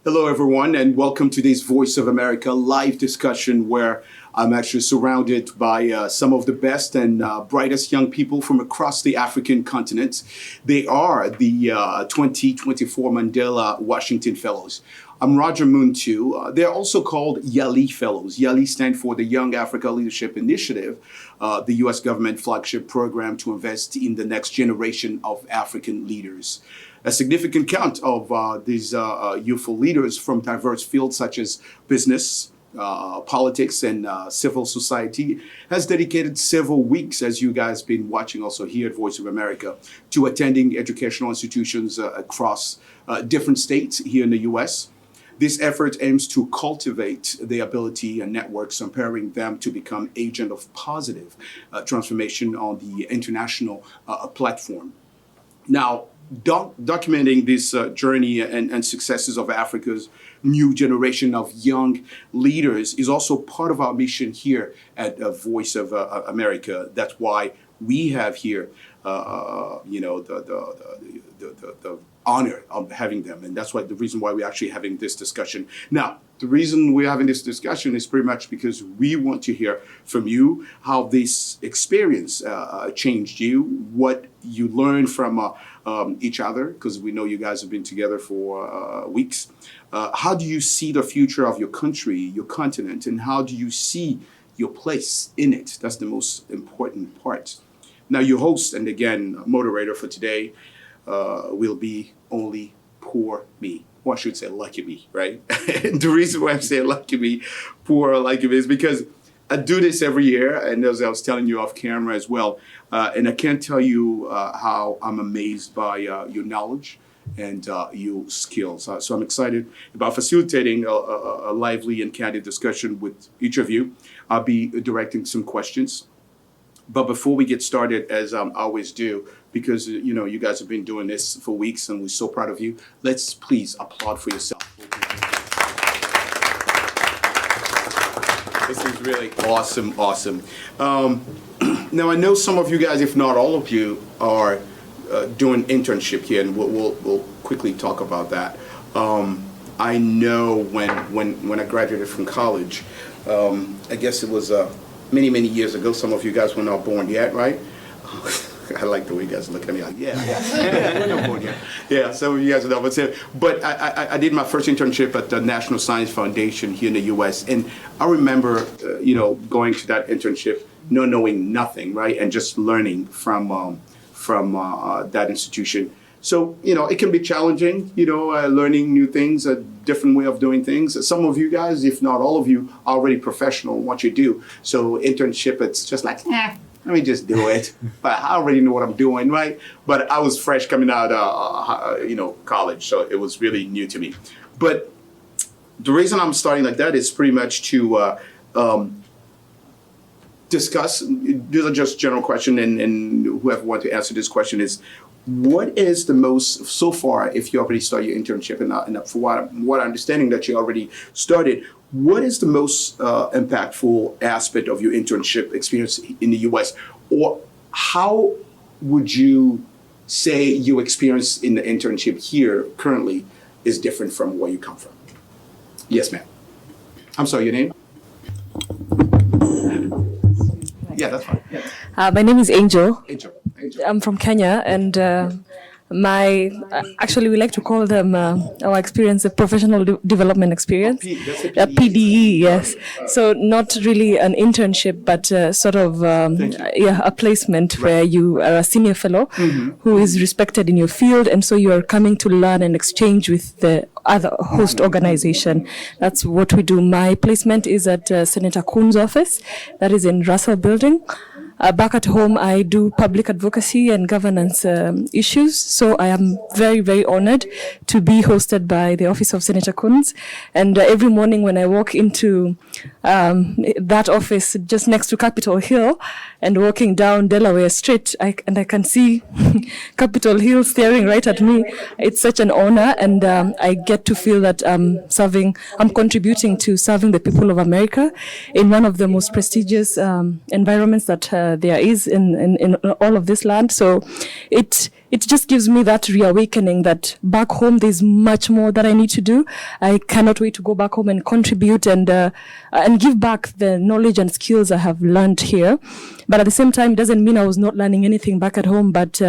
Hello, everyone, and welcome to this Voice of America live discussion where I'm actually surrounded by some of the best and brightest young people from across the African continent. They are the 2024 Mandela Washington Fellows. I'm Roger Muntu. They're also called YALI Fellows. YALI stands for the Young Africa Leadership Initiative, the U.S. government flagship program to invest in the next generation of African leaders. A significant count of these youthful leaders from diverse fields such as business, politics, and civil society has dedicated several weeks, as you guys been watching also here at Voice of America, to attending educational institutions across different states here in the U.S. This effort aims to cultivate the ability and networks, empowering them to become agent of positive transformation on the international platform. Now, documenting this journey and successes of Africa's new generation of young leaders is also part of our mission here at Voice of America. That's why we have here, the honor of having them, and that's why the reason why we're actually having this discussion. Now, the reason we're having this discussion is pretty much because we want to hear from you how this experience changed you, what you learned from each other, because we know you guys have been together for weeks. How do you see the future of your country, your continent, and how do you see your place in it? That's the most important part. Now, your host and again moderator for today will be only poor me. Or I should say lucky me, right? The reason why I'm saying lucky me, poor or lucky me, is because I do this every year, and as I was telling you off camera as well, and I can't tell you how I'm amazed by your knowledge and your skills. So I'm excited about facilitating a lively and candid discussion with each of you. I'll be directing some questions. But before we get started, as I always do, because you guys have been doing this for weeks and we're so proud of you, let's please applaud for yourself. This is really awesome. Now I know some of you guys, if not all of you, are doing internship here, and we'll quickly talk about that. I know when I graduated from college, I guess it was many years ago. Some of you guys were not born yet, right? I like the way you guys look at me like, yeah. We're not born yet. Yeah, some of you guys are not. But I did my first internship at the National Science Foundation here in the U.S. And I remember, going to that internship, knowing nothing, right, and just learning from that institution. So, it can be challenging, learning new things, a different way of doing things. Some of you guys, if not all of you, are already professional in what you do. So internship, it's just like, let me just do it. But I already know what I'm doing, right? But I was fresh coming out of, college, so it was really new to me. But the reason I'm starting like that is pretty much to discuss. These are just general question, and whoever wants to answer this question is, what is the most, so far, if you already started your internship, and for what I'm understanding that you already started, what is the most impactful aspect of your internship experience in the U.S.? Or how would you say your experience in the internship here currently is different from where you come from? Yes, ma'am. I'm sorry, your name? Yeah, that's fine. Yeah. My name is Angel. Angel. I'm from Kenya, and actually we like to call them our experience a professional development experience. That's a PDE, yes. So not really an internship, but sort of a placement where you are a senior fellow who is respected in your field, and so you are coming to learn and exchange with the other host organization. That's what we do. My placement is at Senator Kun's office, that is in Russell Building. Back at home, I do public advocacy and governance issues. So I am very, very honored to be hosted by the Office of Senator Kunz. And every morning when I walk into that office just next to Capitol Hill and walking down Delaware Street, I can see Capitol Hill staring right at me. It's such an honor, and I get to feel that I'm contributing to serving the people of America in one of the most prestigious environments that there is in all of this land. So it it just gives me that reawakening that back home there's much more that I need to do. I cannot wait to go back home and contribute and give back the knowledge and skills I have learned here. But at the same time, it doesn't mean I was not learning anything back at home. But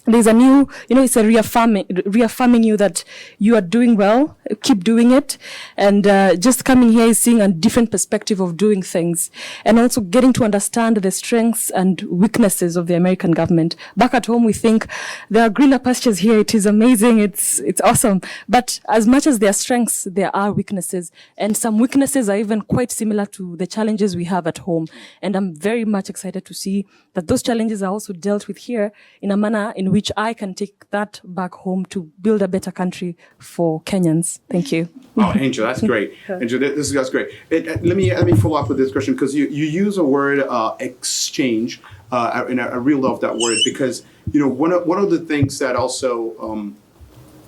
there's a new, it's a reaffirming you that you are doing well, keep doing it. And just coming here is seeing a different perspective of doing things and also getting to understand the strengths and weaknesses of the American government. Back at home, we think there are greener pastures here. It is amazing. It's awesome. But as much as there are strengths, there are weaknesses. And some weaknesses are even quite similar to the challenges we have at home. And I'm very much excited to see that those challenges are also dealt with here in a manner in which I can take that back home to build a better country for Kenyans. Thank you. Oh, Angel, that's great. Angel, that's great. Let me follow up with this question because you use a word exchange, and I really love that word because one of the things that also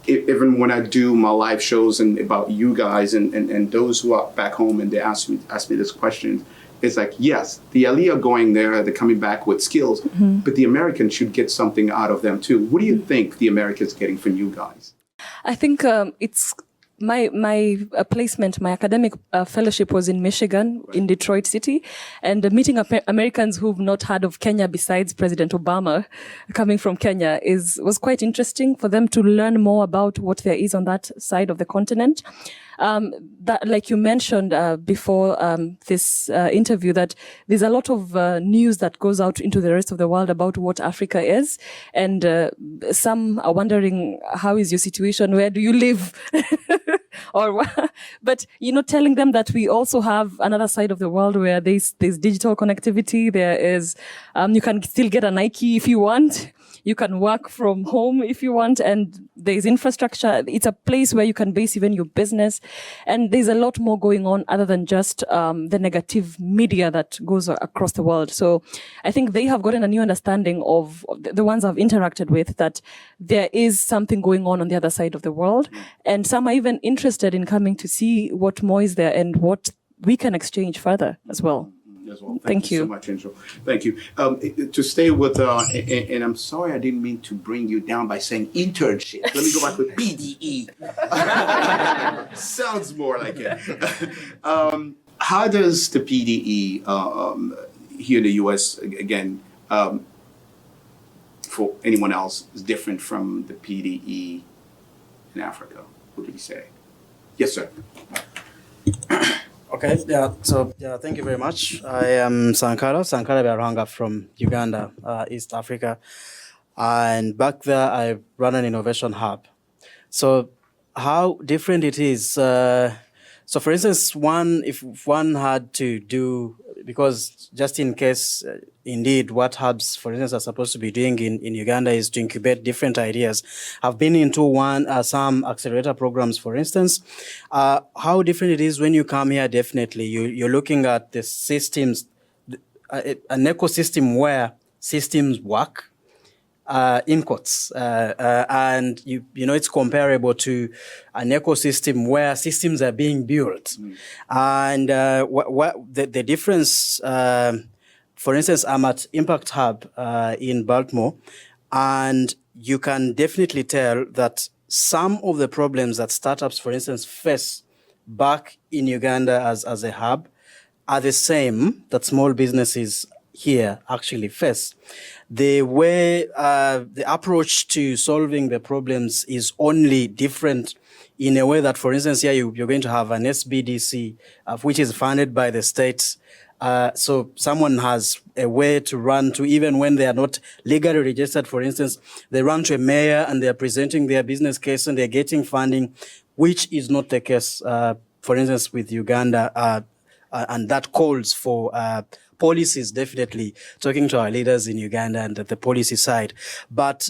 even when I do my live shows and about you guys and those who are back home and they ask me this question. It's like, yes, the Aliyah going there, they're coming back with skills, but the Americans should get something out of them too. What do you think the Americans getting from you guys? I think it's my placement, my academic fellowship was in Michigan, in Detroit City, and meeting Americans who've not heard of Kenya besides President Obama coming from Kenya was quite interesting for them to learn more about what there is on that side of the continent. That, like you mentioned before this interview, that there's a lot of news that goes out into the rest of the world about what Africa is, and some are wondering, how is your situation? Where do you live? But telling them that we also have another side of the world where there's digital connectivity. There is you can still get a Nike if you want. You can work from home if you want, and there's infrastructure. It's a place where you can base even your business. And there's a lot more going on other than just the negative media that goes across the world. So I think they have gotten a new understanding of the ones I've interacted with, that there is something going on the other side of the world. And some are even interested in coming to see what more is there and what we can exchange further as well. As well. Thank you so much, Angel. Thank you. To stay with, and I'm sorry I didn't mean to bring you down by saying internship. Let me go back with PDE. Sounds more like it. How does the PDE here in the U.S., again, for anyone else, is different from the PDE in Africa? What did he say? Yes, sir. Okay, thank you very much. I am Sankara Biaranga from Uganda, East Africa. And back there, I run an innovation hub. So how different it is. So for instance, if one had to do, because just in case, indeed, what hubs, for instance, are supposed to be doing in Uganda is to incubate different ideas. I've been into some accelerator programs, for instance. How different it is when you come here, definitely. You're looking at the systems, an ecosystem where systems work, in quotes, and it's comparable to an ecosystem where systems are being built. And what the difference, for instance, I'm at Impact Hub in Baltimore, and you can definitely tell that some of the problems that startups, for instance, face back in Uganda as a hub are the same that small businesses here actually face. The way, the approach to solving the problems is only different in a way that, for instance, here you're going to have an SBDC, which is funded by the state. So someone has a way to run to, even when they are not legally registered, for instance, they run to a mayor and they're presenting their business case and they're getting funding, which is not the case, for instance, with Uganda. And that calls for policies, definitely, talking to our leaders in Uganda and at the policy side. But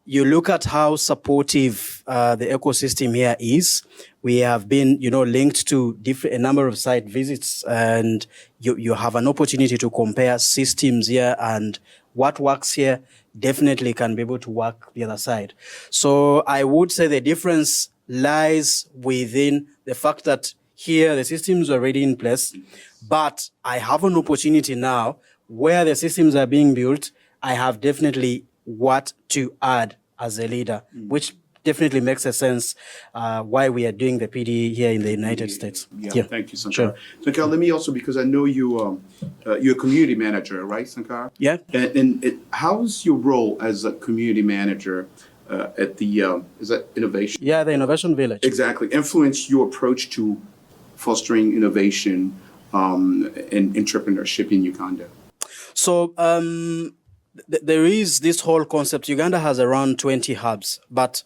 you look at how supportive the ecosystem here is. We have been, linked to a number of site visits, and you have an opportunity to compare systems here, and what works here definitely can be able to work the other side. So I would say the difference lies within the fact that here the systems are already in place, but I have an opportunity now where the systems are being built. I have definitely what to add as a leader, which definitely makes a sense why we are doing the PD here in the United States. Yeah, thank you, Sankara. Sankara, let me also, because I know you're a community manager, right, Sankara? Yeah. And how's your role as a community manager at the, is that Innovation? Yeah, the Innovation Village. Exactly. Influence your approach to fostering innovation and entrepreneurship in Uganda? So there is this whole concept. Uganda has around 20 hubs, but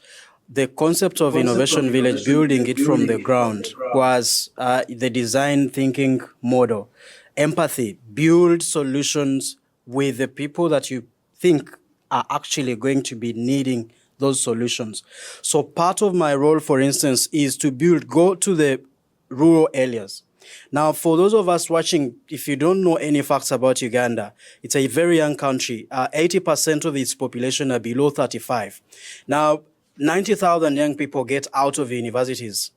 the concept of Innovation Village, building it from the ground, was the design thinking model. Empathy, build solutions with the people that you think are actually going to be needing those solutions. So part of my role, for instance, is to go to the rural areas. Now, for those of us watching, if you don't know any facts about Uganda, it's a very young country. 80% of its population are below 35. Now, 90,000 young people get out of universities.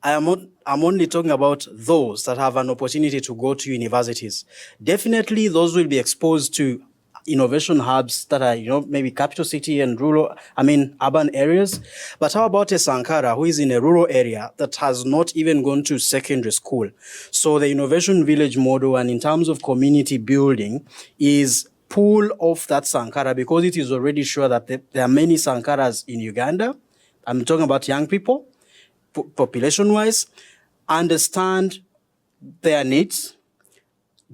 I'm only talking about those that have an opportunity to go to universities. Definitely, those will be exposed to innovation hubs that are, maybe capital city and urban areas. But how about a Sankara who is in a rural area that has not even gone to secondary school? So the Innovation Village model, and in terms of community building, is pull off that Sankara, because it is already sure that there are many Sankaras in Uganda. I'm talking about young people, population-wise. Understand their needs,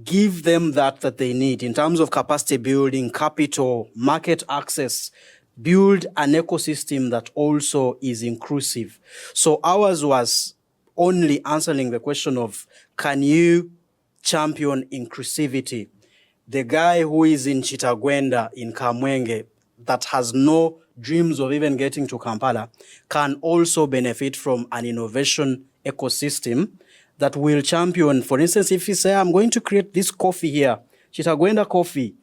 give them that they need in terms of capacity building, capital, market access, build an ecosystem that also is inclusive. So ours was only answering the question of, can you champion inclusivity? The guy who is in Chitagwenda, in Kamwenge, that has no dreams of even getting to Kampala, can also benefit from an innovation ecosystem that will champion. For instance, if you say, I'm going to create this coffee here, Chitagwenda coffee,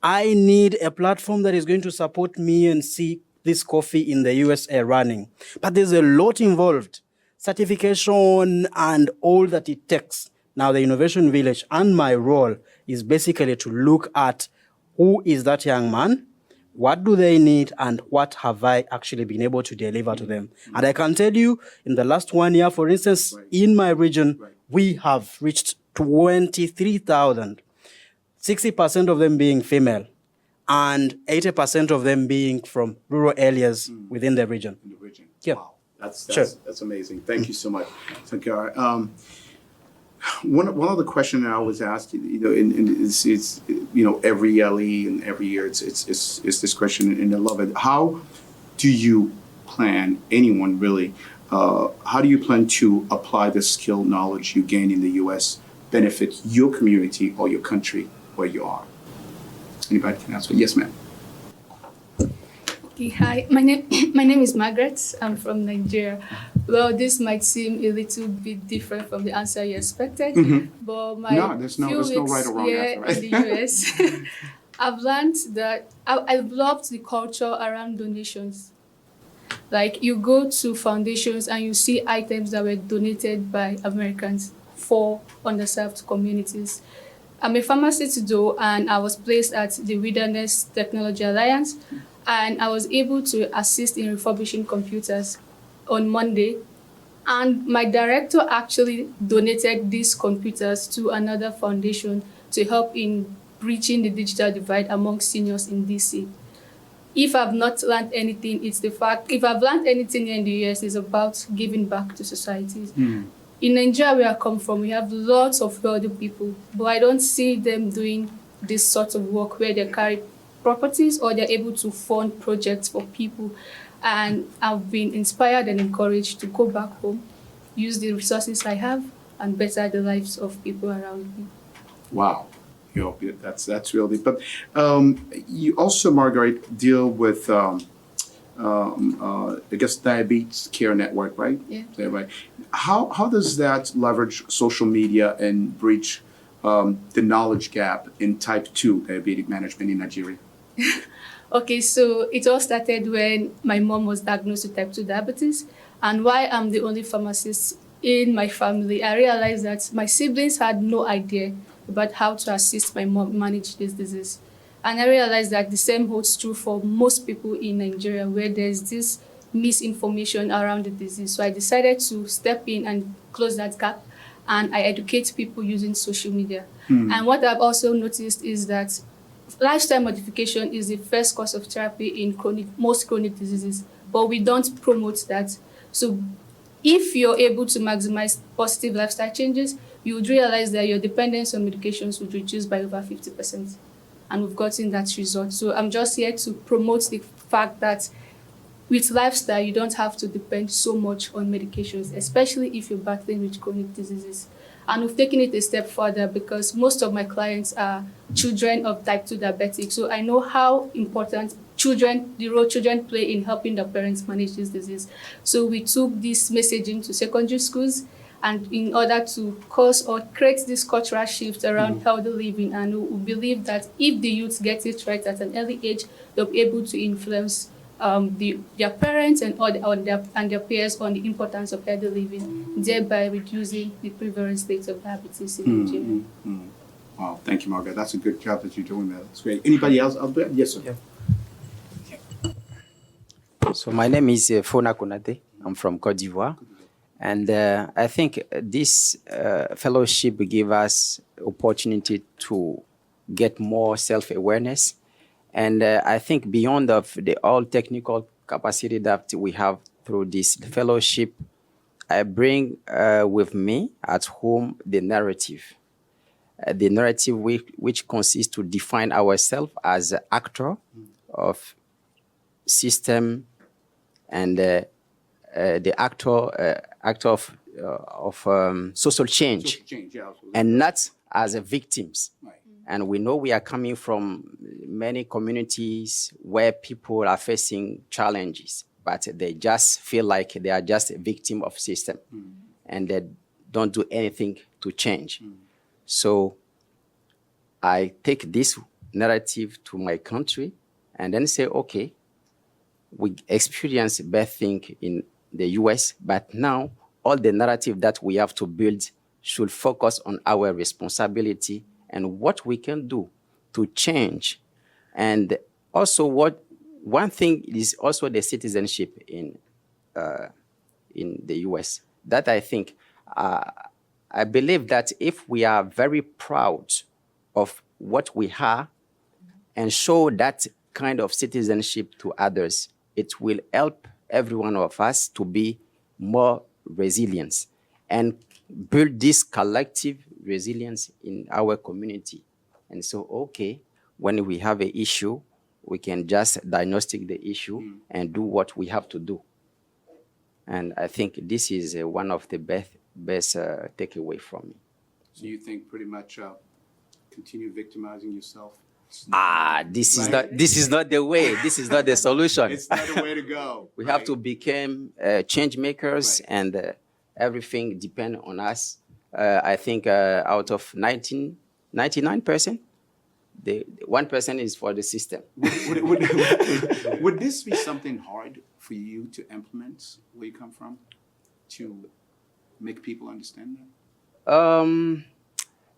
I need a platform that is going to support me and see this coffee in the USA running. But there's a lot involved, certification and all that it takes. Now, the Innovation Village and my role is basically to look at who is that young man, what do they need, and what have I actually been able to deliver to them. And I can tell you, in the last 1 year, for instance, in my region, we have reached 23,000, 60% of them being female, and 80% of them being from rural areas within the region. In the region. Yeah. Wow. That's amazing. Thank you so much, Sankara. One other question I always ask, it's every LE and every year it's this question, and I love it. How do you plan, anyone really, how do you plan to apply the skill knowledge you gain in the U.S. benefit your community or your country where you are? Anybody can answer? Yes, ma'am. Okay, hi. My name is Margaret. I'm from Nigeria. Well, this might seem a little bit different from the answer you expected, but there's no right or wrong here answer, right? in the US, I've learned that I've loved the culture around donations. Like, you go to foundations and you see items that were donated by Americans for underserved communities. I'm a pharmacist though, and I was placed at the Wilderness Technology Alliance, and I was able to assist in refurbishing computers on Monday. And my director actually donated these computers to another foundation to help in bridging the digital divide among seniors in DC. If I've not learned anything, it's the fact, if I've learned anything in the US, it's about giving back to societies. In Nigeria, where I come from, we have lots of wealthy people, but I don't see them doing this sort of work where they carry properties or they're able to fund projects for people. And I've been inspired and encouraged to go back home, use the resources I have, and better the lives of people around me. Wow. That's really, but you also, Margaret, deal with I guess Diabetes Care Network, right? Yeah. Is that right? How does that leverage social media and bridge the knowledge gap in type 2 diabetic management in Nigeria? Okay, so it all started when my mom was diagnosed with type 2 diabetes, and while I'm the only pharmacist in my family, I realized that my siblings had no idea about how to assist my mom manage this disease. And I realized that the same holds true for most people in Nigeria, where there's this misinformation around the disease. So I decided to step in and close that gap, and I educate people using social media. And what I've also noticed is that lifestyle modification is the first course of therapy in most chronic diseases, but we don't promote that. So if you're able to maximize positive lifestyle changes, you would realize that your dependence on medications would reduce by over 50%. And we've gotten that result. So I'm just here to promote the fact that with lifestyle, you don't have to depend so much on medications, especially if you're battling with chronic diseases. And we've taken it a step further because most of my clients are children of type 2 diabetics. So I know how important the role children play in helping their parents manage this disease. So we took this messaging to secondary schools, and in order to cause or create this cultural shift around healthy living. And we believe that if the youth get it right at an early age, they'll be able to influence their parents and their peers on the importance of healthy living, thereby reducing the prevalence rates of diabetes in Nigeria. Wow, thank you, Margaret. That's a good job that you're doing that. That's great. Anybody else out there? Yes, sir. Yeah. So my name is Fona Konate. I'm from Côte d'Ivoire. And I think this fellowship gave us opportunity to get more self-awareness. And I think beyond of the all technical capacity that we have through this fellowship, I bring with me at home the narrative which consists to define ourselves as an actor of system and the actor of social change, Yeah, absolutely. and not as a victims. Right. And we know we are coming from many communities where people are facing challenges, but they just feel like they are just a victim of system and they don't do anything to change. So I take this narrative to my country and then say, okay, we experience bad thing in the US, but now all the narrative that we have to build should focus on our responsibility and what we can do to change. And also one thing is also the citizenship in the US that I think, I believe that if we are very proud of what we are and show that kind of citizenship to others, it will help every one of us to be more resilient and build this collective resilience in our community. And so, okay, when we have an issue, we can just diagnostic the issue and do what we have to do. And I think this is one of the best takeaway from me. So you think pretty much continue victimizing yourself? This is not the way. This is not the solution. It's not the way to go. We have to become change makers, Right. and everything depends on us. I think out of 99%, the 1% is for the system. Would this be something hard for you to implement where you come from, to make people understand that?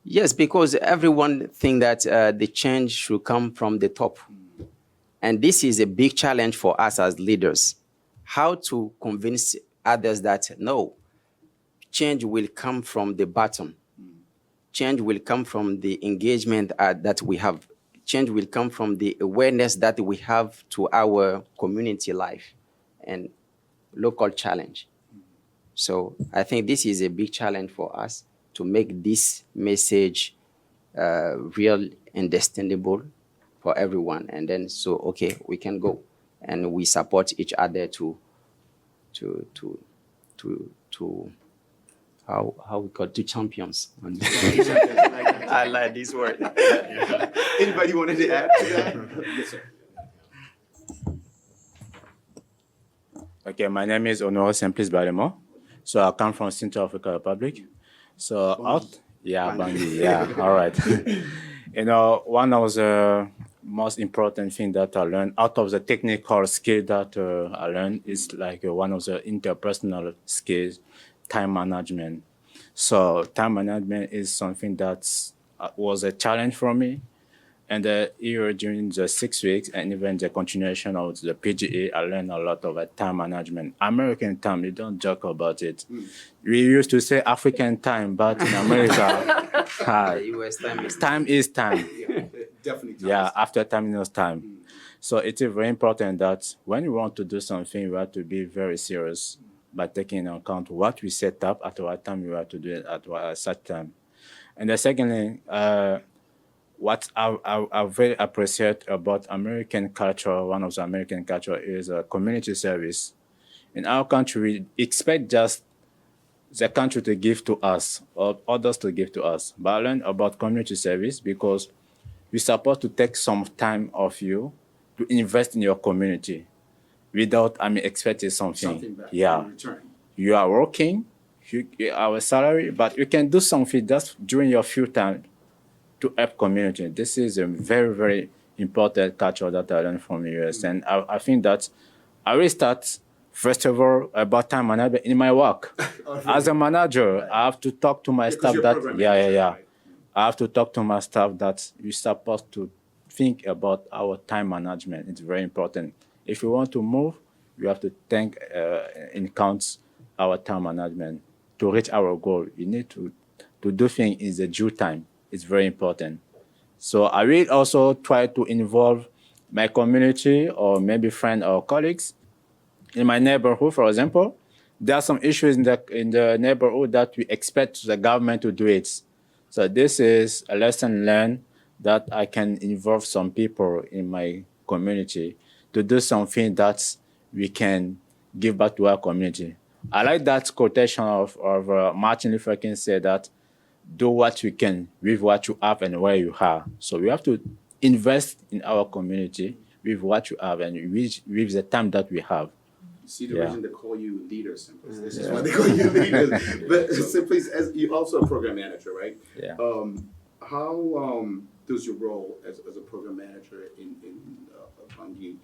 Yes, because everyone think that the change should come from the top. And this is a big challenge for us as leaders. How to convince others that no, change will come from the bottom. Change will come from the engagement that we have. Change will come from the awareness that we have to our community life and local challenge. So I think this is a big challenge for us to make this message real, understandable for everyone. And then, so, okay, we can go. And we support each other to how we call to champions. I like this word. Anybody wanted to add to that? Yes, sir. Okay, my name is Honore Simplice Balemo. So I come from Central African Republic. So Bangui, all right. One of the most important thing that I learned out of the technical skill that I learned is like one of the interpersonal skills, time management. So time management is something that was a challenge for me. And here during the 6 weeks and even the continuation of the PGE, I learned a lot of time management. American time, you don't joke about it. We used to say African time, but in America, US time is time is time. Yeah, definitely. Time Yeah, is- after time is time. So it is very important that when you want to do something, we have to be very serious by taking into account what we set up at what time we have to do it at such time. And the second thing, what I very appreciate about American culture, one of the American culture is community service. In our country, we expect just the country to give to us or others to give to us. But I learned about community service because we're supposed to take some time of you to invest in your community without, expecting Something back Yeah. in return. You are working, our salary, but you can do something just during your free time to help community. This is a very, very important culture that I learned from US. And I think that I will start, first of all, about time management in my work. As a manager, I have to talk to my staff you're that, program manager, right? I have to talk to my staff that we're supposed to think about our time management. It's very important. If we want to move, we have to take in account our time management. To reach our goal, we need to do things in the due time. It's very important. So I will also try to involve my community or maybe friends or colleagues in my neighborhood, for example. There are some issues in the neighborhood that we expect the government to do it. So this is a lesson learned that I can involve some people in my community to do something that we can give back to our community. I like that quotation of Martin Luther King said that do what you can with what you have and where you are. So we have to invest in our community with what you have and with the time that we have. You see the Yeah. reason they call you leaders, Simples. This is why they call you leaders. But Simples, as you're also a program manager, right? Yeah. How does your role as a program manager in Bangi,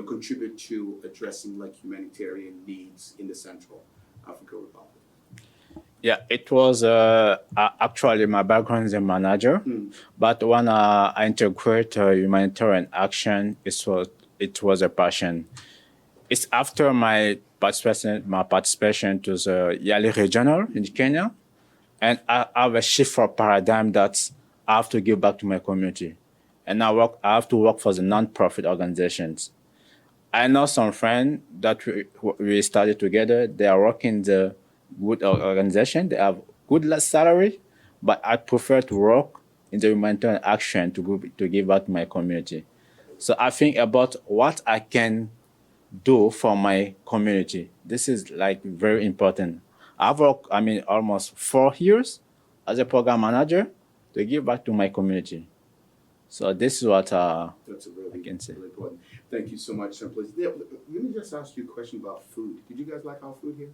contribute to addressing like humanitarian needs in the Central African Republic? Yeah, it was actually my background as a manager, but when I integrate humanitarian action, it was a passion. It's after my participation to the Yali Regional in Kenya, and I have a shift for paradigm that I have to give back to my community, and I have to work for the non-profit organizations. I know some friends that we studied together. They are working the good organization. They have good salary, but I prefer to work in the humanitarian action to give back to my community. So I think about what I can do for my community. This is like very important. I've worked, almost 4 years as a program manager to give back to my community. So this is what That's a really, I can say. really important. Thank you so much, Simples. Yeah, let me just ask you a question about food. Did you guys like our food here?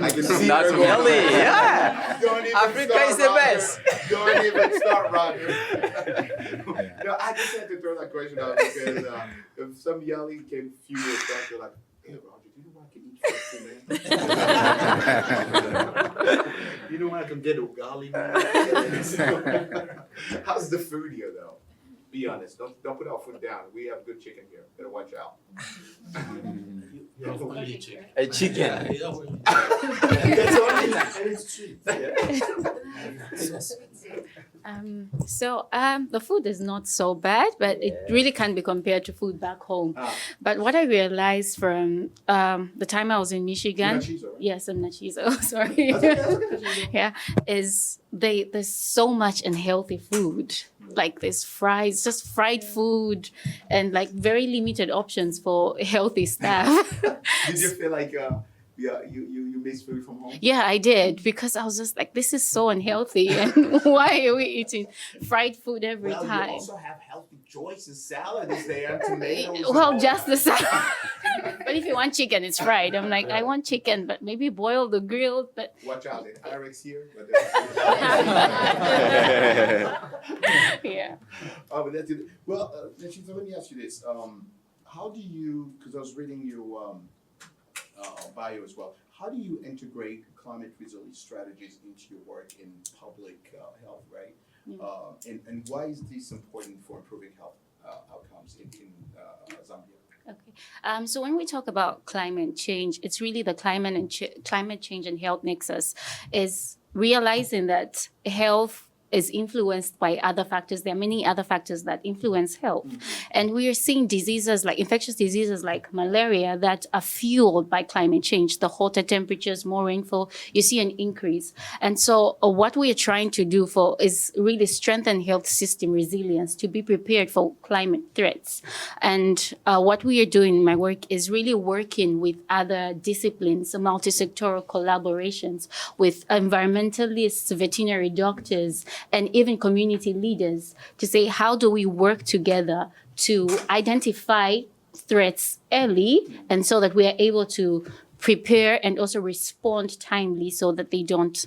I can see That's everyone- really, yeah. Don't even Africa start, is the Roger. best. Don't even start, Roger. No, I just had to throw that question out because if some yelling came a few years back, they're like, "Hey, Roger, do you know I can eat food, man? You know I can get ugali, man." How's the food here, though? Be honest. Don't put our food down. We have good chicken here. Better watch out. A chicken. That's only and it's cheap. The food is not so bad, but it really can't be compared to food back home. But what I realized from the time I was in Michigan, Nachizo, right? yes, I'm Nachizo, sorry, yeah, is there's so much unhealthy food. Like there's just fried food, and like very limited options for healthy stuff. Did you feel like you miss food from home? Yeah, I did, because I was just like, this is so unhealthy, and why are we eating fried food every Well, time? you also have healthy choices, salads there, tomatoes. Well, just the salad. But if you want chicken, it's fried. I'm like, I want chicken, but maybe boiled or grilled. But Watch out, the Irix here. But yeah. oh, but that's it. Well, Nashita, let me ask you this: how do you? Because I was reading bio as well. How do you integrate climate resilience strategies into your work in public health, right? And why is this important for improving health outcomes in Zambia? Okay. So when we talk about climate change, it's really the climate change and health nexus is realizing that health is influenced by other factors. There are many other factors that influence health. And we are seeing diseases like infectious diseases like malaria that are fueled by climate change. The hotter temperatures, more rainfall, you see an increase. And so what we are trying to do is really strengthen health system resilience to be prepared for climate threats. And what we are doing in my work is really working with other disciplines, multi-sectoral collaborations with environmentalists, veterinary doctors, and even community leaders to say, how do we work together to identify threats early and so that we are able to prepare and also respond timely so that they don't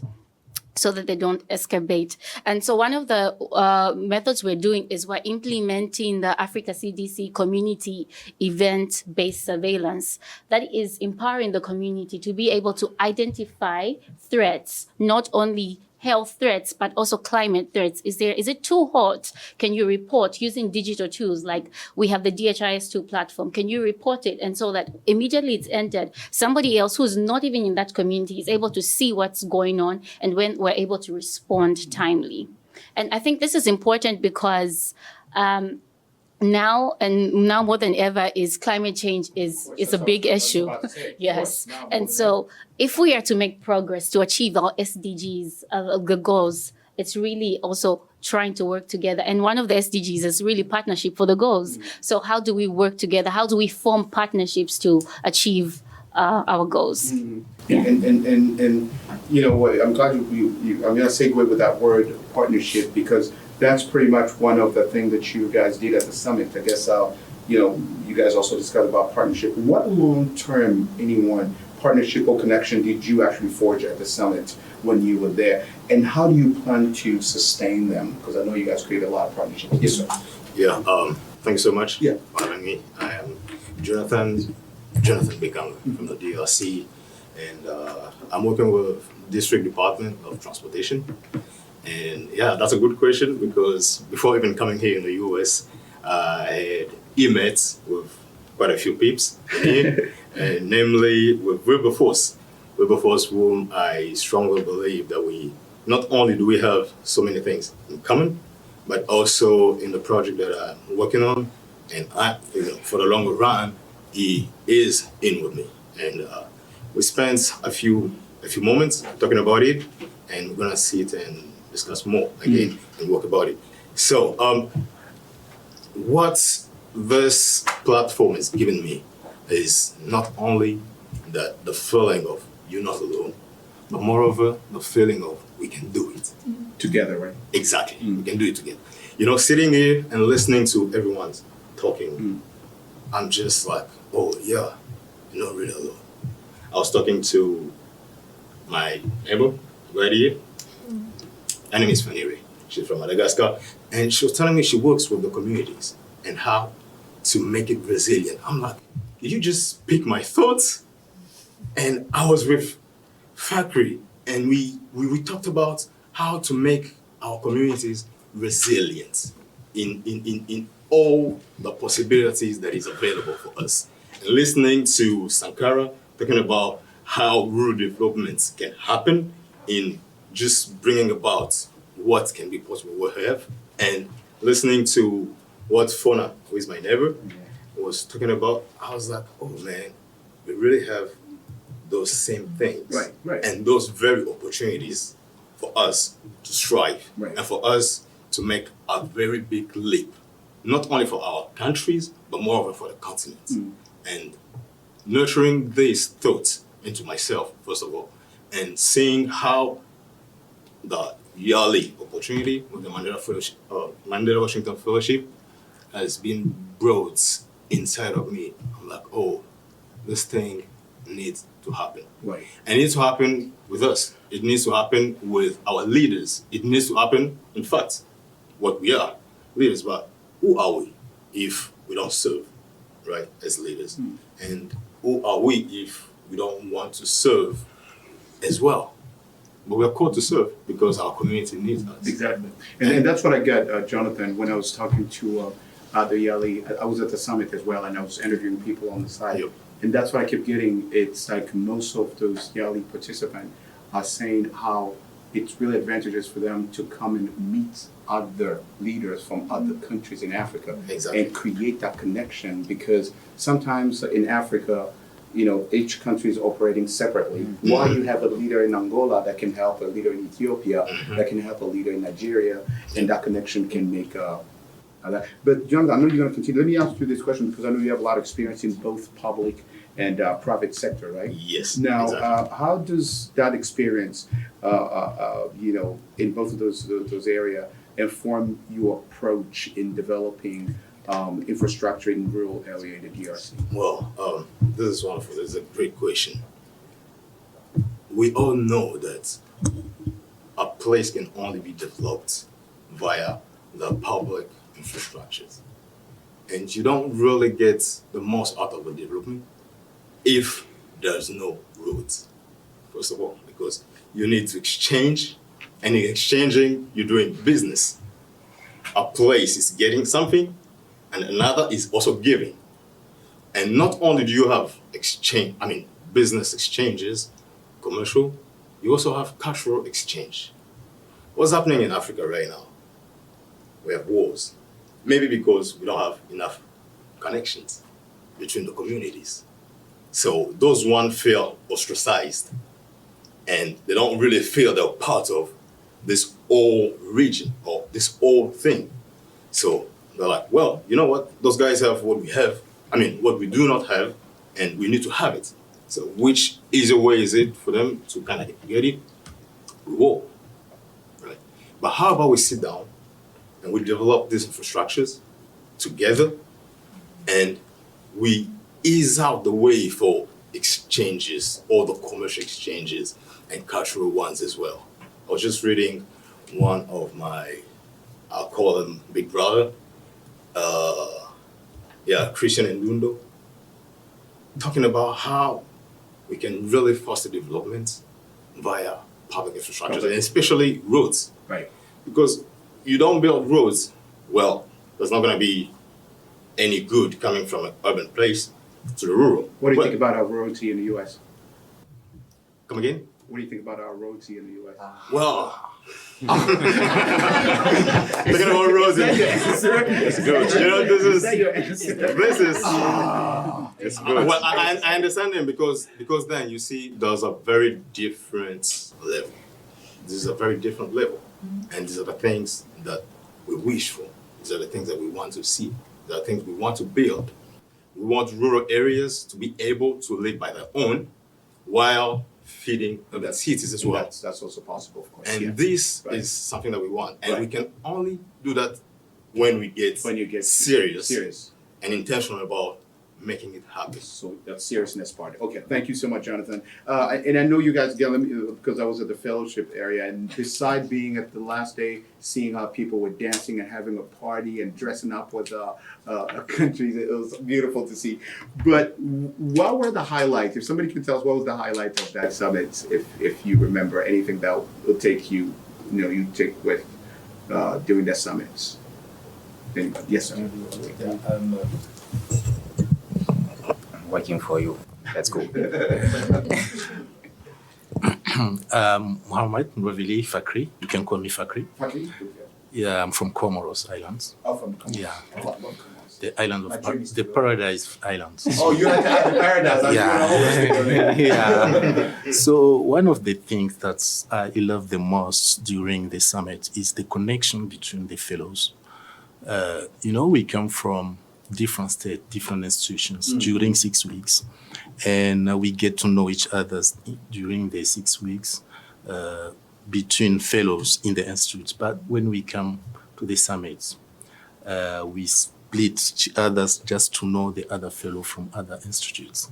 escalate. And so one of the methods we're doing is we're implementing the Africa CDC community event-based surveillance that is empowering the community to be able to identify threats, not only health threats, but also climate threats. Is it too hot? Can you report using digital tools like we have the DHIS2 platform? Can you report it? And so that immediately it's entered, somebody else who's not even in that community is able to see what's going on and when we're able to respond timely. And I think this is important because now more than ever is climate change is a big issue. Yes. And so if we are to make progress to achieve our SDGs, the goals, it's really also trying to work together. And one of the SDGs is really partnership for the goals. So how do we work together? How do we form partnerships to achieve our goals? Yeah. And you know what, I'm glad I'm going to segue with that word partnership because that's pretty much one of the things that you guys did at the summit. I guess, you guys also discussed about partnership. What long-term, partnership or connection did you actually forge at the summit when you were there? And how do you plan to sustain them? Because I know you guys created a lot of partnerships. Yes, sir. Yeah, thank you so much for having me. I am Jonathan Bekang from the DRC, and I'm working with District Department of Transportation. And yeah, that's a good question because before even coming here in the US, I had met with quite a few peeps here, and namely with Wilberforce, whom I strongly believe that we not only do we have so many things in common, but also in the project that I'm working on, and for the longer run, he is in with me, and we spent a few moments talking about it, and we're gonna sit and discuss more again and work about it. So, what this platform has given me is not only the feeling of you're not alone, but moreover the feeling of we can do it together, right? Exactly, we can do it together. Sitting here and listening to everyone's talking, I'm just like, oh yeah, you're not really alone. I was talking to my neighbor right here. Her name is Fanire. She's from Madagascar. And she was telling me she works with the communities and how to make it resilient. I'm like, did you just pick my thoughts? And I was with Fakri, and we talked about how to make our communities resilient in all the possibilities that is available for us. And listening to Sankara talking about how rural development can happen in just bringing about what can be possible with have, and listening to what Fona, who is my neighbor, was talking about, I was like, oh man, we really have those same things. Right. And those very opportunities for us to strive and for us to make a very big leap, not only for our countries, but moreover for the continent. And nurturing these thoughts into myself, first of all, and seeing how the yearly opportunity with the Mandela Washington Fellowship has been brought inside of me. I'm like, oh, this thing needs to happen. Right. And it needs to happen with us. It needs to happen with our leaders. It needs to happen, in fact, what we are, leaders, but who are we if we don't serve, right, as leaders? And who are we if we don't want to serve as well. But we are called to serve because our community needs us. Exactly. And that's what I got, Jonathan, when I was talking to the Yali. I was at the summit as well, and I was interviewing people on the side. Yep. And that's what I kept getting. It's like most of those Yali participants are saying how it's really advantageous for them to come and meet other leaders from other countries in Africa. Exactly. And create that connection, because sometimes in Africa, you know, each country is operating separately. While you have a leader in Angola that can help a leader in Ethiopia, that can help a leader in Nigeria, and that connection can make But Jonathan, I know you're going to continue. Let me ask you this question, because I know you have a lot of experience in both public and private sector, right? Yes. Now, exactly. how does that experience, you know, in both of those areas, inform your approach in developing infrastructure in rural area in the DRC? Well, this is wonderful. This is a great question. We all know that a place can only be developed via the public infrastructures. And you don't really get the most out of the development if there's no roads, first of all, because you need to exchange, and in exchanging, you're doing business. A place is getting something, and another is also giving. And not only do you have business exchanges, commercial, you also have cultural exchange. What's happening in Africa right now? We have wars. Maybe because we don't have enough connections between the communities. So those ones feel ostracized, and they don't really feel they're part of this whole region or this whole thing. So they're like, well, you know what? Those guys have what we have. What we do not have, and we need to have it. So which easy way is it for them to kind of get it? We will, right? But how about we sit down and we develop these infrastructures together, and we ease out the way for exchanges, all the commercial exchanges and cultural ones as well. I was just reading one of my, I'll call him Big Brother, Christian and Lundo, talking about how we can really foster development via public infrastructure, and especially roads. Right. Because you don't build roads, well, there's not going to be any good coming from an urban place to the rural. What do you think about our roads here in the U.S.? Come again? What do you think about our roads here in the U.S.? Well, looking at roads, it's good. You know, this is it's good. Well, I understand them because then you see there's a very different level. This is a very different level, and these are the things that we wish for. These are the things that we want to see. These are the things we want to build. We want rural areas to be able to live by their own while feeding the cities as well. That's also possible, of course. And this is something that we want. And we can only do that when you get serious and intentional about making it happen. So that's seriousness part. Okay, thank you so much, Jonathan. And I know you guys get because I was at the fellowship area, and besides being at the last day, seeing how people were dancing and having a party and dressing up with countries, it was beautiful to see. But what were the highlights? If somebody can tell us what was the highlight of that summit, if you remember anything that will take you take with during that summit. Anybody? Yes, sir. Working for you. Let's go. Mohammed Ravili Fakri. You can call me Fakri. Fakri? Yeah, I'm from Comoros Islands. Oh, from Comoros. Yeah. Oh, The island of the Paradise Islands. Oh, you had to have the Paradise. Yeah. So one of the things that I love the most during the summit is the connection between the fellows. We come from different states, different institutions during 6 weeks, and we get to know each other during the 6 weeks between fellows in the institutes. But when we come to the summits, we split each other just to know the other fellow from other institutes.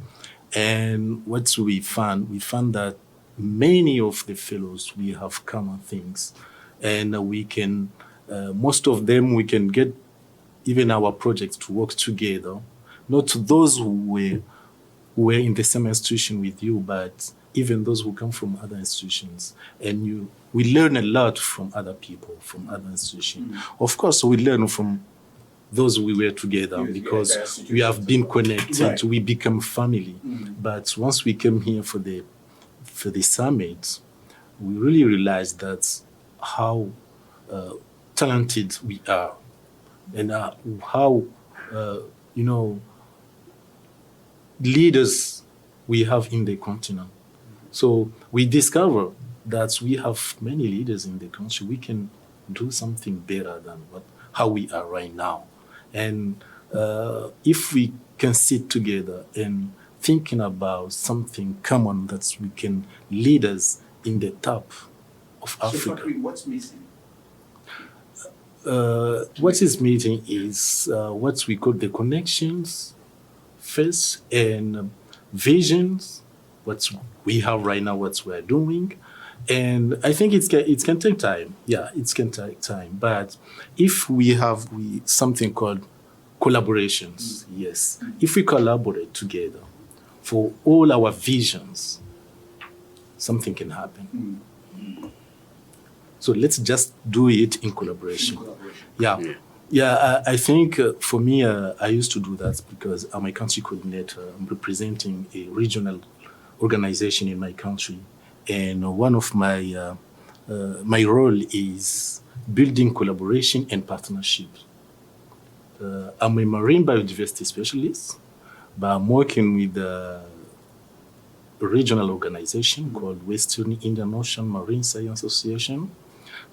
And what we found that many of the fellows, we have common things, and we can, most of them, we can get even our projects to work together, not to those who were were in the same institution with you, but even those who come from other institutions, and we learn a lot from other people, from other institutions. Of course, we learn from those we were together because we have been connected, right. We become family. But once we came here for the summit, we really realized that how talented we are, and how leaders we have in the continent. So we discover that we have many leaders in the country. We can do something better than how we are right now. And if we can sit together and thinking about something common that we can lead us in the top of Africa. So, what's missing? What is missing is what we call the connections first, and visions, what we have right now, what we're doing. And I think it can take time. Yeah, it can take time. But if we have something called collaborations, yes. If we collaborate together for all our visions, something can happen. So let's just do it in collaboration. Yeah, I think for me, I used to do that because I'm a country coordinator. I'm representing a regional organization in my country. And one of my role is building collaboration and partnership. I'm a marine biodiversity specialist, but I'm working with a regional organization called Western Indian Ocean Marine Science Association.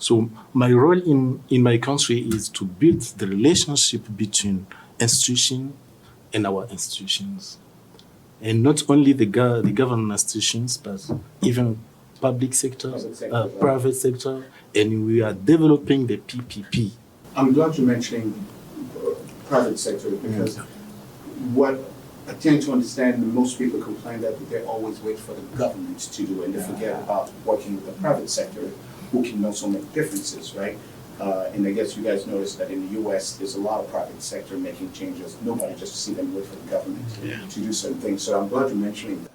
So my role in my country is to build the relationship between institution and our institutions. And not only the government institutions, but even public sector, private sector, and we are developing the PPP. I'm glad you're mentioning private sector because what I tend to understand, most people complain that they always wait for the government to do it, and they forget about working with the private sector, who can also make differences, right? And I guess you guys noticed that in the U.S., there's a lot of private sector making changes. Nobody just see them wait for the government to do certain things. So I'm glad you're mentioning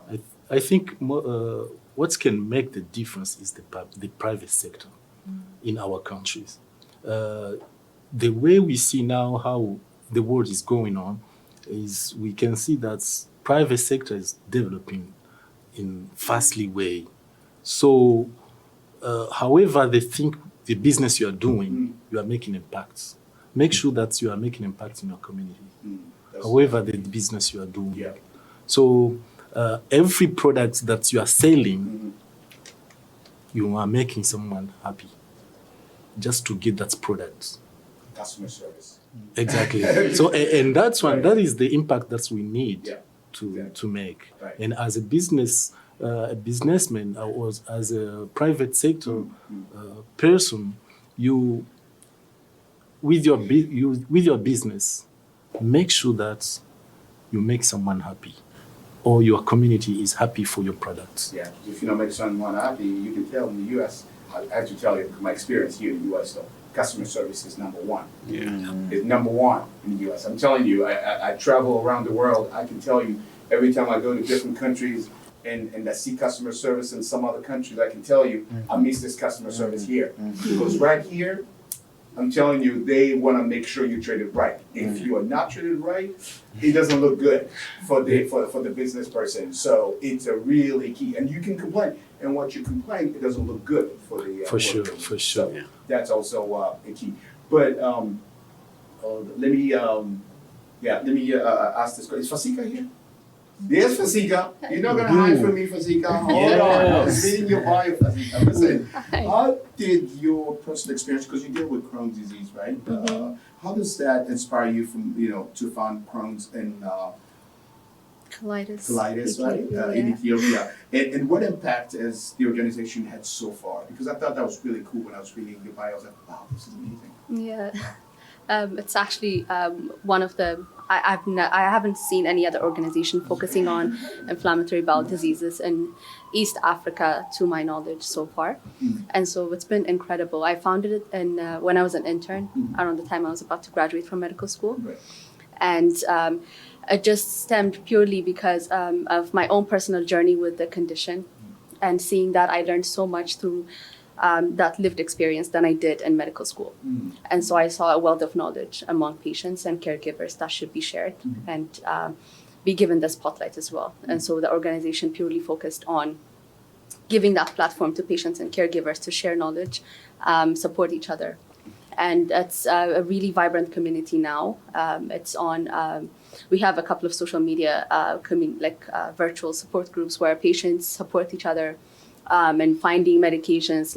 that. I think what can make the difference is the private sector in our countries. The way we see now how the world is going on is we can see that private sector is developing in fastly way. So, however they think the business you are doing, you are making impacts. Make sure that you are making impact in your community. However the business you are doing. Yeah. So every product that you are selling, you are making someone happy just to get that product. Customer service. Exactly. So and that's one, that is the impact that we need to make. Right. And as a businessman or as a private sector person, you with your business, make sure that you make someone happy, or your community is happy for your products. Yeah, if you don't make someone happy, you can tell in the U.S. I have to tell you my experience here in the U.S. though. Customer service is number one. It's number one in the U.S. I'm telling you, I travel around the world. I can tell you, every time I go to different countries and I see customer service in some other countries, I can tell you, I miss this customer service here. Because right here, I'm telling you, they want to make sure you're treated right. If you are not treated right, it doesn't look good for the business person. So it's a really key. And you can complain. And what you complain, it doesn't look good for the For sure. So that's also a key. But let me ask this question. Is Fasika here? Yes, Fasika. You're not gonna hide from me, Fasika. Hold on. I was reading your bio, Fasika. Listen, how did your personal experience, because you deal with Crohn's disease, right? How does that inspire you from to found Crohn's and colitis, right? In Ethiopia. And what impact has the organization had so far? Because I thought that was really cool when I was reading your bio. I was like, wow, this is amazing. Yeah, it's actually one of the. I haven't seen any other organization focusing on inflammatory bowel diseases in East Africa, to my knowledge, so far. And so it's been incredible. I founded it when I was an intern, around the time I was about to graduate from medical school. Right. And it just stemmed purely because of my own personal journey with the condition, and seeing that I learned so much through that lived experience than I did in medical school. And so I saw a wealth of knowledge among patients and caregivers that should be shared and be given the spotlight as well. And so the organization purely focused on giving that platform to patients and caregivers to share knowledge, support each other. And it's a really vibrant community now. It's on, we have a couple of social media, virtual support groups where patients support each other and finding medications,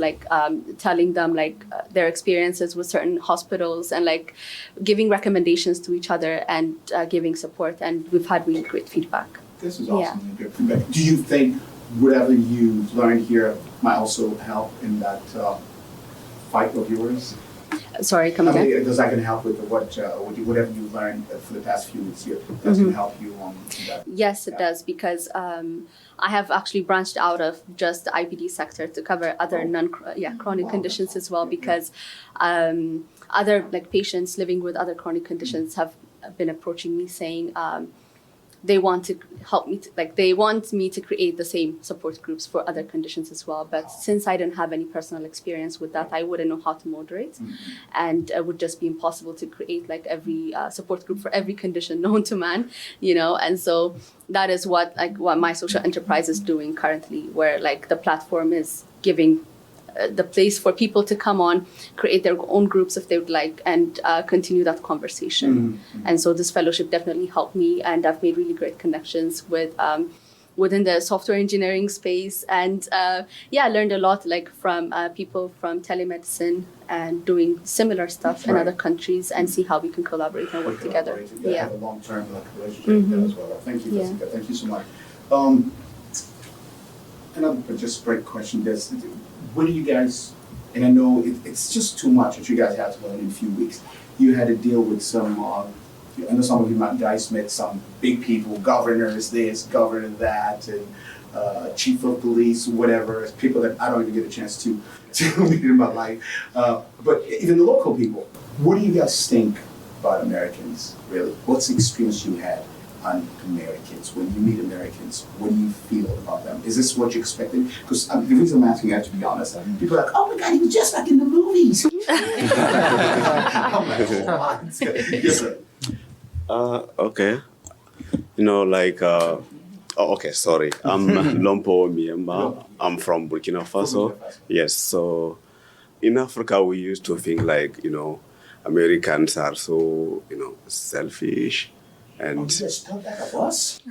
telling them their experiences with certain hospitals, and giving recommendations to each other and giving support. And we've had really great feedback. This is awesome. Yeah. Good feedback. Do you think whatever you learned here might also help in that fight of yours? Sorry, come again. Does that going to help with whatever you learned for the past few weeks here? That's going to help you on that? Yes, it does, because I have actually branched out of just the IBD sector to cover other chronic conditions as well, because other patients living with other chronic conditions have been approaching me saying they want to help me, they want me to create the same support groups for other conditions as well. But since I didn't have any personal experience with that, I wouldn't know how to moderate. And it would just be impossible to create every support group for every condition known to man, And so that is what my social enterprise is doing currently, where the platform is giving the place for people to come on, create their own groups if they would like, and continue that conversation. And so this fellowship definitely helped me, and I've made really great connections with within the software engineering space, and I learned a lot from people from telemedicine and doing similar stuff in other countries, and see how we can collaborate and work together. Have a long-term relationship there as well. Thank you, Jessica. Thank you so much. Another just break question. What do you guys, and I know it's just too much that you guys have to learn in a few weeks. You had to deal with some, I know some of you guys met some big people, governors this, governor that, and chief of police, whatever, people that I don't even get a chance to meet in my life. But even the local people, what do you guys think about Americans, really? What's the experience you had on Americans? When you meet Americans, what do you feel about them? Is this what you expected? Because the reason I'm asking, you have to be honest, people are like, oh my God, he was just like in the movies. I'm like, oh, yes, sir. Okay. Okay, sorry. I'm Lompo Miemba. I'm from Burkina Faso. Yes, so in Africa, we used to think Americans are so, selfish. And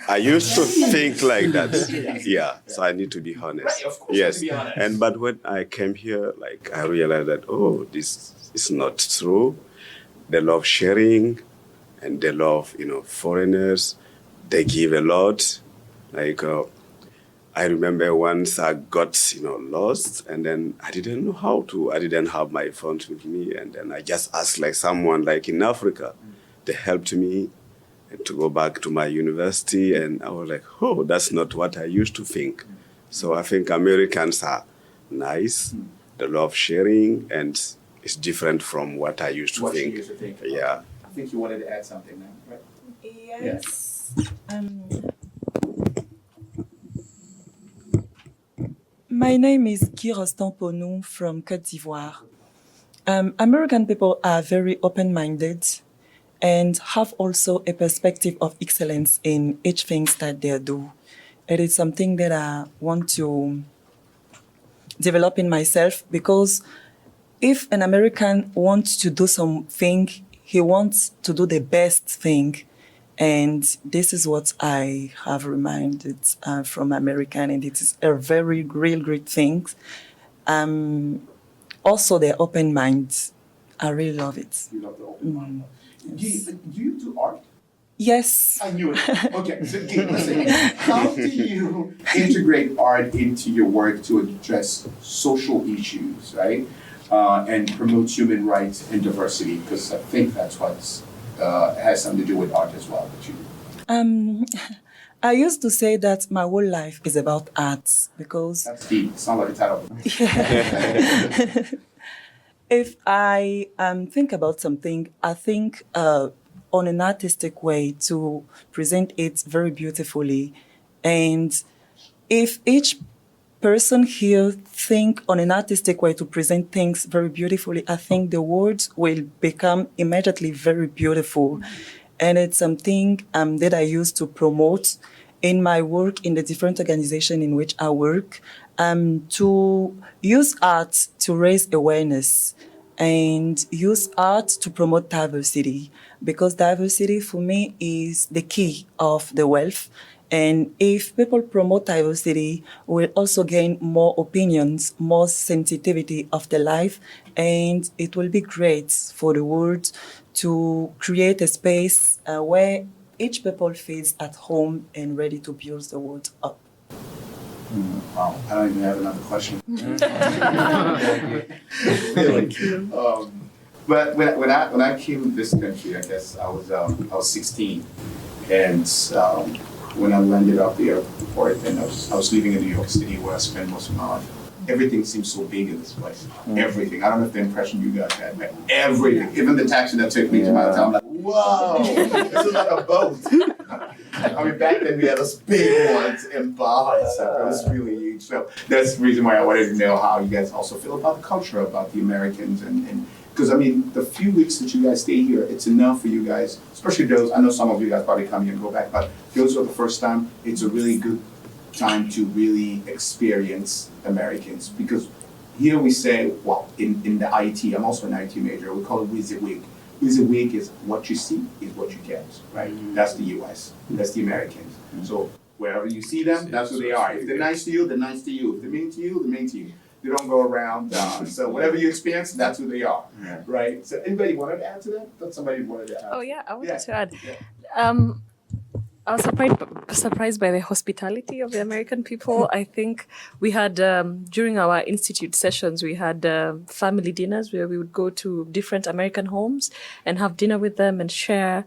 I used to think like that. Yeah, so I need to be honest. Right, of course, yes. to be honest. But when I came here, I realized that, this is not true. They love sharing, and they love, foreigners. They give a lot. I remember once I got, lost, and then I didn't know how to. I didn't have my phone with me, and then I just asked someone in Africa. They helped me to go back to my university, and I was like, that's not what I used to think. So I think Americans are nice, they love sharing, and it's different from what I used to think. You used to think. Yeah. I think you wanted to add something now, right? Yes. My name is Kiros Tamponou from Côte d'Ivoire. American people are very open-minded and have also a perspective of excellence in each thing that they do. It is something that I want to develop in myself, because if an American wants to do something, he wants to do the best thing. And this is what I have reminded from American, and it is a very real great thing. Also, their open minds. I really love it. You love the open mind. Do you do art? Yes. I knew it. Okay, so listen, how do you integrate art into your work to address social issues, right? And promote human rights and diversity? Because I think that's what has something to do with art as well. I used to say that my whole life is about art, because That's deep. Sounds like a title. if I think about something, I think on an artistic way to present it very beautifully. And if each person here think on an artistic way to present things very beautifully, I think the words will become immediately very beautiful. And it's something that I use to promote in my work in the different organizations in which I work, to use art to raise awareness and use art to promote diversity, because diversity for me is the key of the wealth. And if people promote diversity, we'll also gain more opinions, more sensitivity of the life, and it will be great for the world to create a space where each people feels at home and ready to build the world up. Wow, I don't even have another question. Thank you. But when I came to this country, I guess I was 16, and when I landed at the airport, and I was living in New York City, where I spent most of my life. Everything seems so big in this place. Everything. I don't know if the impression you guys had, but everything. Even the taxi that took me to my hotel, I'm like, whoa, this is like a boat. I mean, back then we had those big ones in Baja and stuff. It was really huge. So that's the reason why I wanted to know how you guys also feel about the culture, about the Americans, and because I mean, the few weeks that you guys stay here, it's enough for you guys, especially those. I know some of you guys probably come here and go back, but those are the first time. It's a really good time to really experience Americans, because here we say, well, in the IT, I'm also an IT major, we call it WYSIWYG. WYSIWYG is what you see is what you get, right? That's the US, that's the Americans. So wherever you see them, that's who they are. If they're nice to you, they're nice to you. If they're mean to you, they're mean to you. They don't go around. So whatever you experience, that's who they are, right? So anybody wanted to add to that? Thought somebody wanted to add. Oh yeah, I wanted to add. I was surprised by the hospitality of the American people. I think we had, during our institute sessions, we had family dinners where we would go to different American homes and have dinner with them and share.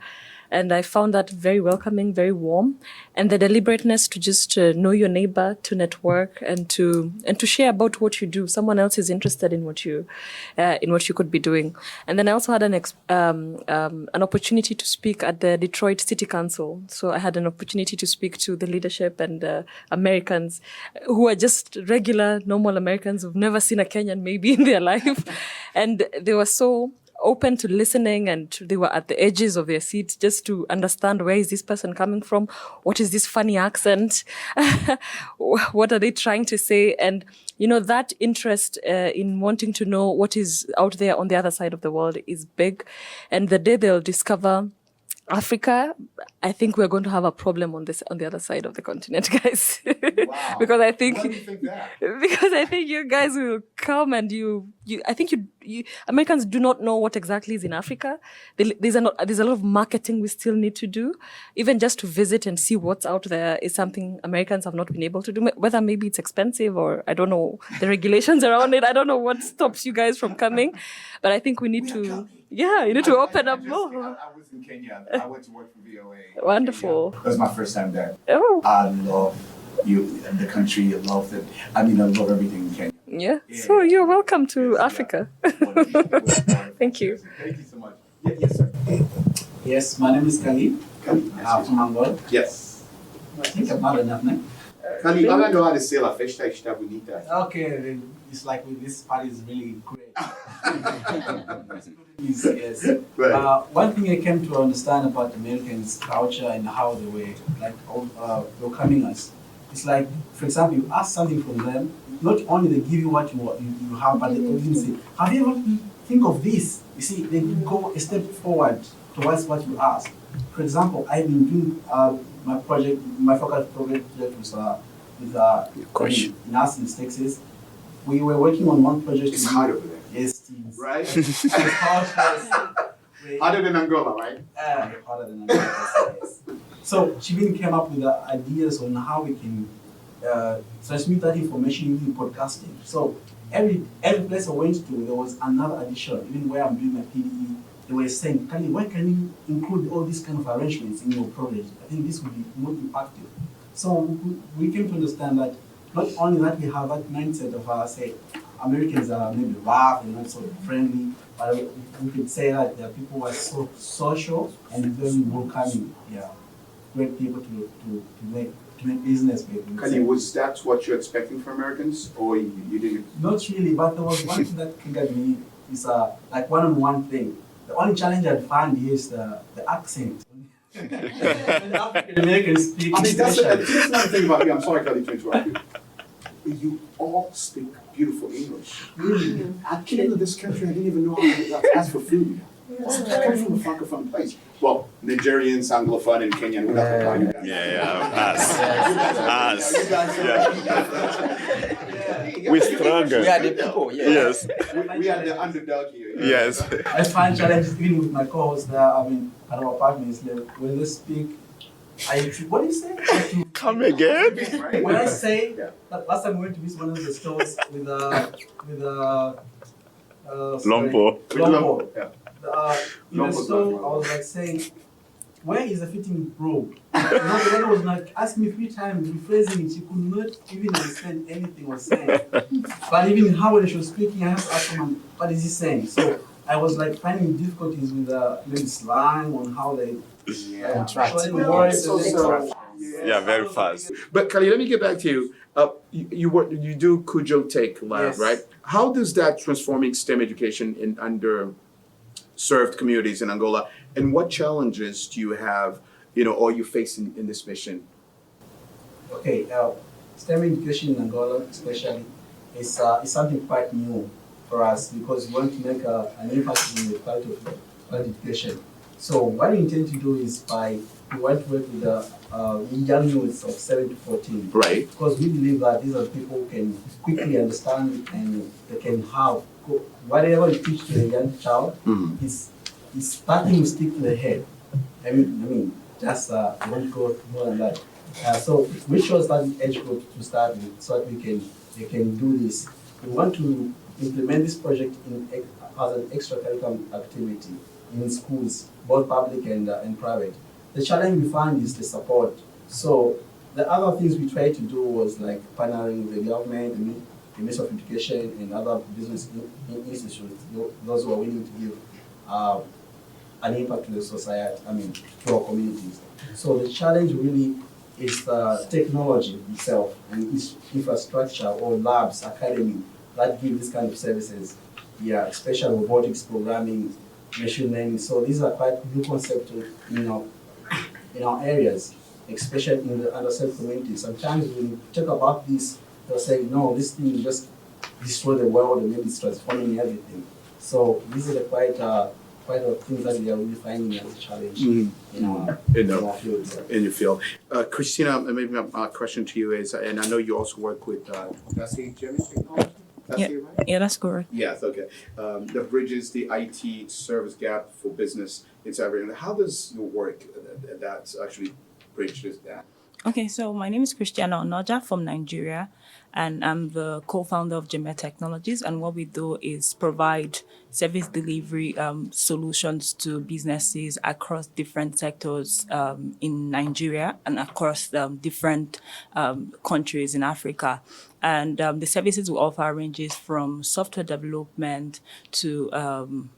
And I found that very welcoming, very warm, and the deliberateness to just know your neighbor, to network, and to share about what you do. Someone else is interested in what you could be doing. And then I also had an opportunity to speak at the Detroit City Council. So I had an opportunity to speak to the leadership and Americans who are just regular, normal Americans who've never seen a Kenyan maybe in their life, and they were so open to listening, and they were at the edges of their seats just to understand, where is this person coming from? What is this funny accent? What are they trying to say? And, you know, that interest in wanting to know what is out there on the other side of the world is big. And the day they'll discover Africa, I think we're going to have a problem on the other side of the continent, guys. Wow. Because I think, you guys will come and I think Americans do not know what exactly is in Africa. There's a lot of marketing we still need to do. Even just to visit and see what's out there is something Americans have not been able to do. Whether maybe it's expensive, or I don't know the regulations around it. I don't know what stops you guys from coming, but I think we need to. Yeah, you need to open up more. I was in Kenya. I went to work for VOA. Wonderful. That was my first time there. Oh. I love the country. I love it. I love everything in Kenya. Yeah. So you're welcome to Africa. Thank you. Thank you so much. Yes, sir. Yes, my name is Kali. From Angola. Yes. I think I'm not enough, né? Kali, I know how to say la festa está bonita. Okay, it's like this party is really great. Yes. Right. One thing I came to understand about Americans' culture and how they were welcoming us, it's like, for example, you ask something from them, not only they give you what you have, but they even say, have you ever think of this? You see, they go a step forward towards what you ask. For example, I've been doing my focus project with in Austin, Texas. We were working on one project. It's hard over there. Yes, right? Harder than Angola, right? Harder than Angola, yes. So Chibin came up with the ideas on how we can transmit that information using podcasting. So every place I went to, there was another addition. Even where I'm doing my PDE, they were saying, Kali, why can you include all these kind of arrangements in your project? I think this would be more impactful. So we came to understand that not only that we have that mindset of say Americans are maybe rough and not so friendly, but we could say that the people were so social and very welcoming. Yeah, great people to make business with. Kali, was that what you're expecting from Americans, or you didn't? Not really, but there was one thing that triggered me is like one-on-one thing. The only challenge I'd find here is the accent. When African Americans speak. I mean, that's another thing about you. I'm sorry, Kali, to interrupt you. You all speak beautiful English. Really? I came into this country, I didn't even know how to ask for food. I come from a francophone place. Well, Nigerians, Anglophone, and Kenyan. Us. We struggle. We are the people, Yes. We are the underdog here. Yes. I find challenges even with my co-hosts there. I mean, at our apartments, when they speak, what do you say? Come again? When I say that last time we went to visit one of the stores with Lompo. Lompo. Yeah. In the store, I was like saying, where is the fitting robe? And the lady was like asking me 3 times, rephrasing it. She could not even understand anything I was saying. But even how she was speaking, I had to ask someone, what is he saying? So I was like finding difficulties with maybe slang on how they Yeah, very fast. But Kali, let me get back to you. You do Kujo Take Lab, Yes. right? How does that transforming STEM education in underserved communities in Angola, and what challenges do you have, or you face in this mission? Okay, STEM education in Angola, especially, is something quite new for us because we want to make an impact in the quality of education. So what we intend to do is we want to work with the young youths of 7 to 14. Right. Because we believe that these are people who can quickly understand and they can have whatever you teach to a young child is starting to stick to the head. I mean, just won't go more than that. So we chose that age group to start with so that they can do this. We want to implement this project as an extracurricular activity in schools, both public and private. The challenge we find is the support. So the other things we tried to do was like partnering with the government, the Ministry of Education, and other business institutions, those who are willing to give an impact to the society, to our communities. So the challenge really is the technology itself and its infrastructure or labs, academy that give this kind of services. Yeah, especially robotics, programming, machine learning. So these are quite new concepts in our areas, especially in the underserved communities. Sometimes when you talk about this, they'll say, no, this thing will just destroy the world and maybe it's transforming everything. So these are the quite a things that we are really finding as a challenge in our field. In your field. Christina, maybe my question to you is, and I know you also work with, that's the German technology? Yeah, that's correct. Yes, okay. That bridges the IT service gap for business in South Africa. How does your work that actually bridges that? Okay, so my name is Christiana Onoja from Nigeria, and I'm the co-founder of Jemma Technologies. And what we do is provide service delivery solutions to businesses across different sectors in Nigeria and across different countries in Africa. And the services we offer ranges from software development to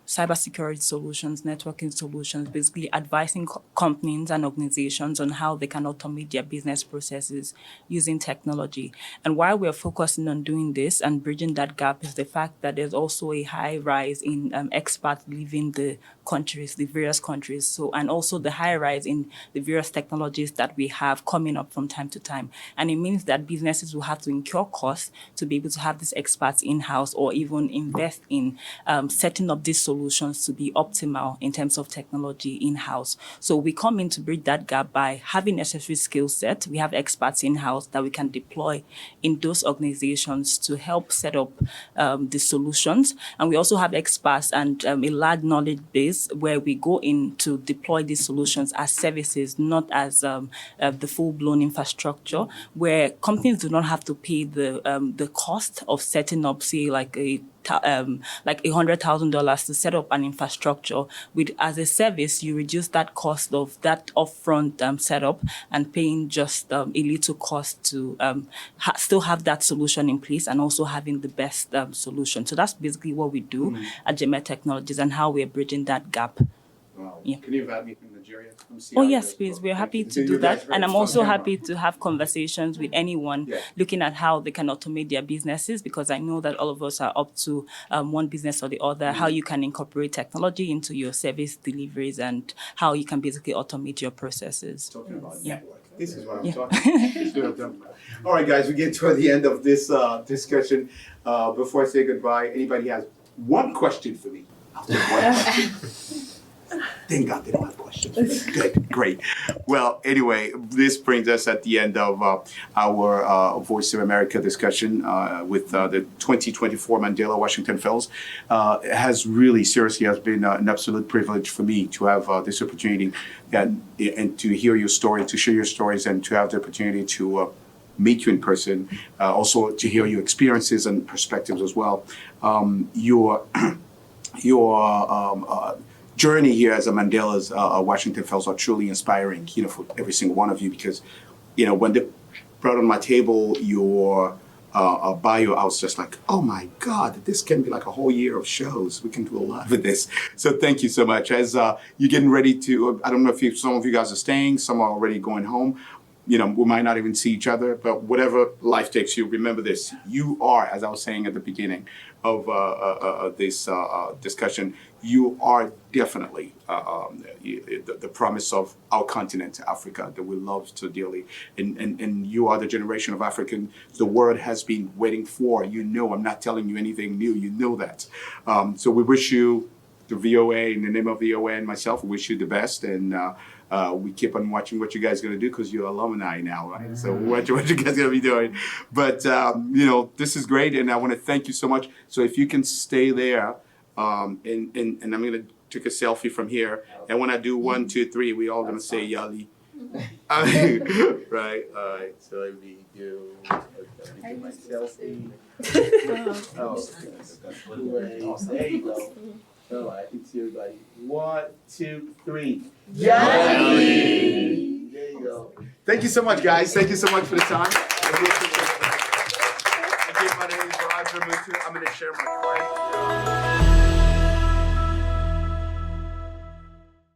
cybersecurity solutions, networking solutions, basically advising companies and organizations on how they can automate their business processes using technology. And why we're focusing on doing this and bridging that gap is the fact that there's also a high rise in expats leaving the countries, the various countries. So, and also the high rise in the various technologies that we have coming up from time to time. And it means that businesses will have to incur costs to be able to have these experts in-house or even invest in setting up these solutions to be optimal in terms of technology in-house. So we come in to bridge that gap by having necessary skill set. We have experts in-house that we can deploy in those organizations to help set up the solutions. And we also have experts and a large knowledge base where we go in to deploy these solutions as services, not as the full-blown infrastructure, where companies do not have to pay the cost of setting up, say, like a like $100,000 to set up an infrastructure. With as a service, you reduce that cost of that upfront setup and paying just a little cost to still have that solution in place and also having the best solution. So that's basically what we do at Gemet Technologies and how we're bridging that gap. Wow. Yeah. Can you invite me from Nigeria? Oh, yes, please. We're happy to do that. And I'm also happy to have conversations with anyone looking at how they can automate their businesses, because I know that all of us are up to one business or the other, how you can incorporate technology into your service deliveries and how you can basically automate your processes. Talking about network. This is what I'm talking about. All right, guys, we get to the end of this discussion. Before I say goodbye, anybody has one question for me? I'll take one question. Thank God they don't have questions. Good, great. Well, anyway, this brings us at the end of our Voice of America discussion with the 2024 Mandela Washington Fellows. It has really, seriously, has been an absolute privilege for me to have this opportunity and to hear your story, to share your stories, and to have the opportunity to meet you in person, also to hear your experiences and perspectives as well. Your journey here as a Mandela's Washington Fellows are truly inspiring, for every single one of you, because, when they brought on my table your bio, I was just like, oh my God, this can be like a whole year of shows. We can do a lot with this. So thank you so much. As you're getting ready to, I don't know if some of you guys are staying, some are already going home. We might not even see each other, but whatever life takes you, remember this. You are, as I was saying at the beginning of this discussion, you are definitely the promise of our continent, Africa, that we love so dearly. And you are the generation of African the world has been waiting for. I'm not telling you anything new. You know that. So we wish you, the VOA, in the name of VOA and myself, we wish you the best. And we keep on watching what you guys are going to do, because you're alumni now, right? So we're watching what you guys are going to be doing. But, this is great. And I want to thank you so much. So if you can stay there, and I'm going to take a selfie from here. And when I do 1, 2, 3, we all going to say Yali. Right? All right. So let me do my selfie. There you go. All right, I can see everybody. 1, 2, 3. Yali! There you go. Thank you so much, guys. Thank you so much for the time. Again, my name is Roger Muntu. I'm going to share my card.